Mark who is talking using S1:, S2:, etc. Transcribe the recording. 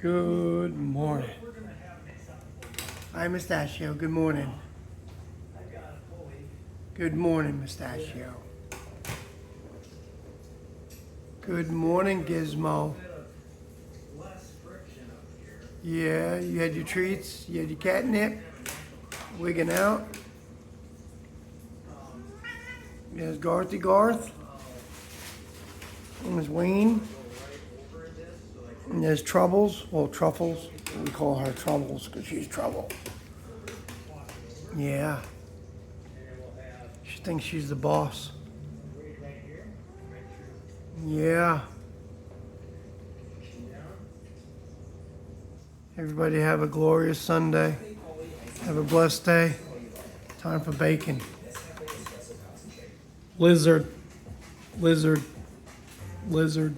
S1: Good morning. Hi, Mustachio. Good morning. Good morning, Mustachio. Good morning, Gizmo. Yeah, you had your treats? You had your catnip? Wigging out? There's Garthy Garth. And there's Wayne. And there's Troubles. Well, Truffles. We call her Troubles because she's trouble. Yeah. She thinks she's the boss. Yeah. Everybody have a glorious Sunday. Have a blessed day. Time for bacon. Lizard. Lizard. Lizard.